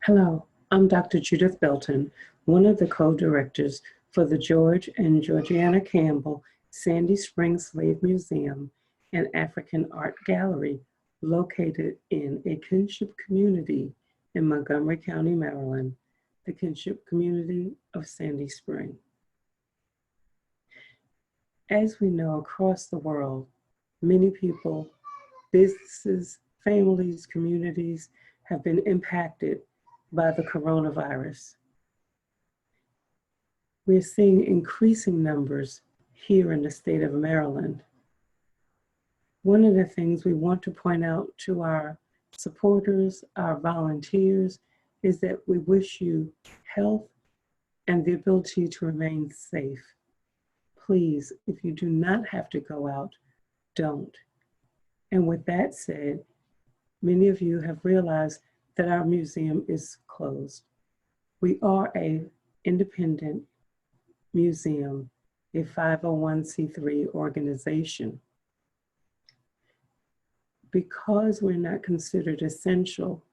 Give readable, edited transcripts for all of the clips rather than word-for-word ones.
Hello, I'm Dr. Judith Belton, one of the co-directors for the George and Georgiana Campbell Sandy Springs Slave Museum and African Art Gallery located in a kinship community in Montgomery County, Maryland, the kinship community of Sandy Spring. As we know, across the world, many people, businesses, families, communities have been impacted by the coronavirus. We're seeing increasing numbers here in the state of Maryland. One of the things we want to point out to our supporters, our volunteers, is that we wish you health and the ability to remain safe. Please, if you do not have to go out, don't. And with that said, many of you have realized that our museum is closed. We are an independent museum, a 501c3 organization. Because we're not considered essential,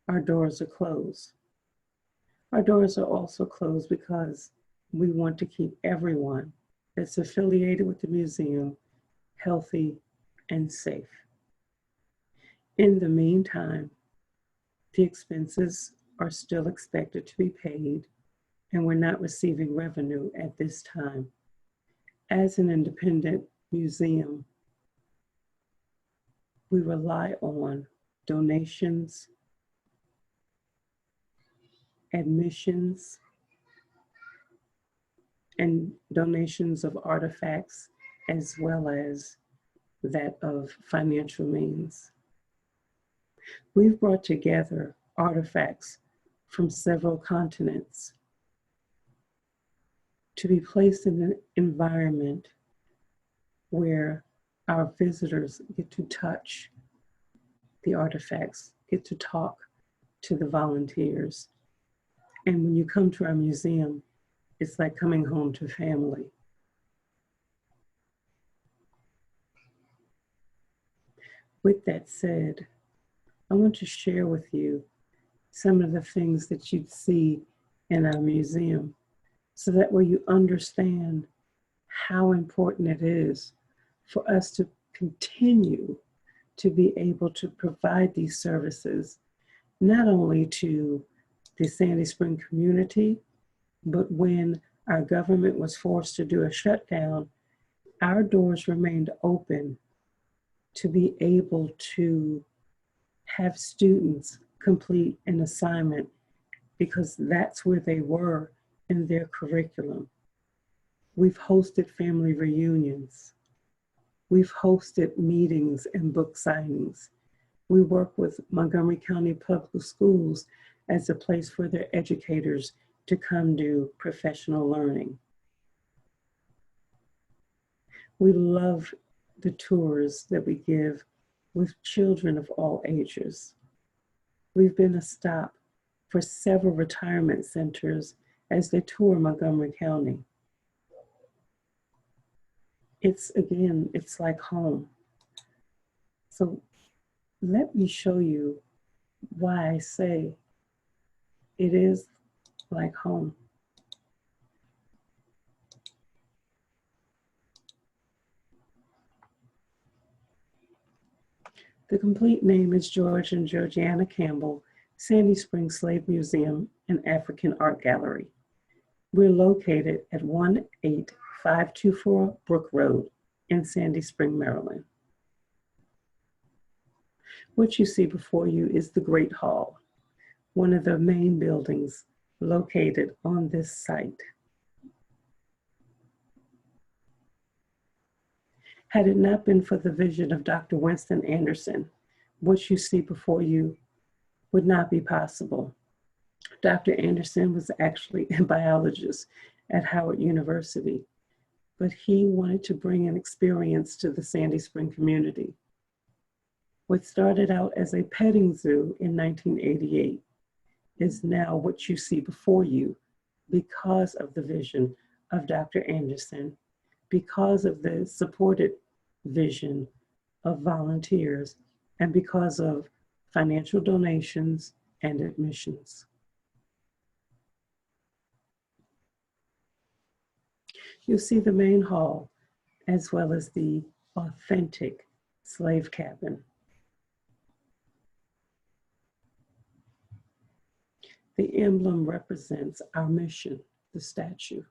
our doors are closed. Our doors are also closed because we want to keep everyone that's affiliated with the museum healthy and safe. In the meantime, the expenses are still expected to be paid, and we're not receiving revenue at this time. As an independent museum, we rely on donations, admissions, and donations of artifacts, as well as that of financial means. We've brought together artifacts from several continents to be placed in an environment where our visitors get to touch the artifacts, get to talk to the volunteers. And when you come to our museum, it's like coming home to family. With that said, I want to share with you some of the things that you'd see in our museum so that way you understand how important it is for us to continue to be able to provide these services, not only to the Sandy Spring community, but when our government was forced to do a shutdown, our doors remained open to be able to have students complete an assignment because that's where they were in their curriculum. We've hosted family reunions. We've hosted meetings and book signings. We work with Montgomery County Public Schools as a place for their educators to come do professional learning. We love the tours that we give with children of all ages. We've been a stop for several retirement centers as they tour Montgomery County. It's like home. So let me show you why I say it is like home. The complete name is George and Georgiana Campbell Sandy Springs Slave Museum and African Art Gallery. We're located at 18524 Brook Road in Sandy Spring, Maryland. What you see before you is the Great Hall, one of the main buildings located on this site. Had it not been for the vision of Dr. Winston Anderson, what you see before you would not be possible. Dr. Anderson was actually a biologist at Howard University, but he wanted to bring an experience to the Sandy Spring community. What started out as a petting zoo in 1988 is now what you see before you because of the vision of Dr. Anderson, because of the supported vision of volunteers, and because of financial donations and admissions. You'll see the main hall as well as the authentic slave cabin. The emblem represents our mission, the statue,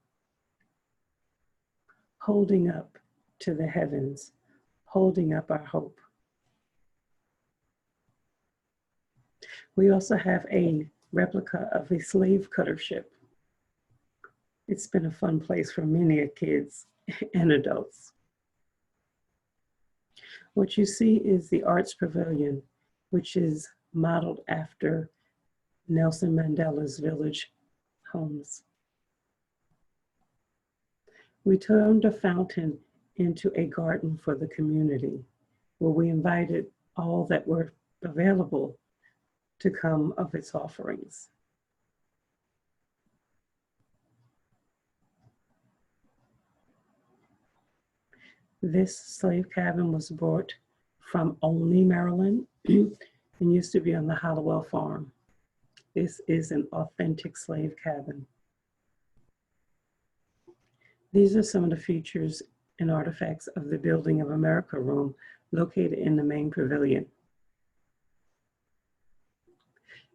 holding up to the heavens, holding up our hope. We also have a replica of a slave cutter ship. It's been a fun place for many kids and adults. What you see is the Arts Pavilion, which is modeled after Nelson Mandela's village homes. We turned a fountain into a garden for the community, where we invited all that were available to come of its offerings. This slave cabin was brought from Olney, Maryland, and used to be on the Hollowell farm. This is an authentic slave cabin. These are some of the features and artifacts of the Building of America room located in the main pavilion.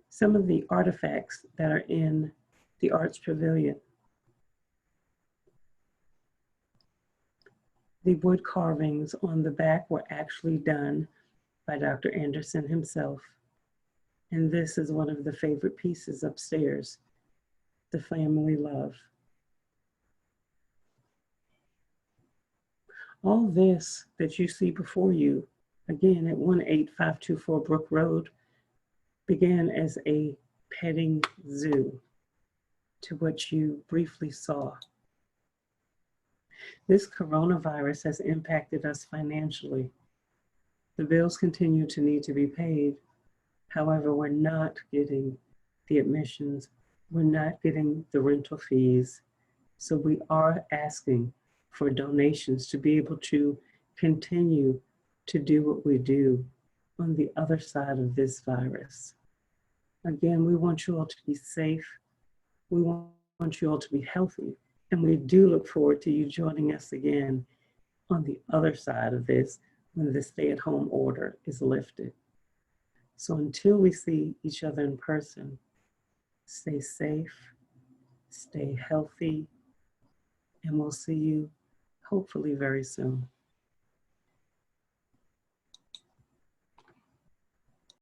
Some of the artifacts that are in the Arts Pavilion. The wood carvings on the back were actually done by Dr. Anderson himself. And this is one of the favorite pieces upstairs, the family love. All this that you see before you, again at 18524 Brook Road, began as a petting zoo to what you briefly saw. This coronavirus has impacted us financially. The bills continue to need to be paid. However, we're not getting the admissions. We're not getting the rental fees. So we are asking for donations to be able to continue to do what we do on the other side of this virus. Again, we want you all to be safe. We want you all to be healthy. And we do look forward to you joining us again on the other side of this when the stay-at-home order is lifted. So until we see each other in person, stay safe, stay healthy, and we'll see you hopefully very soon.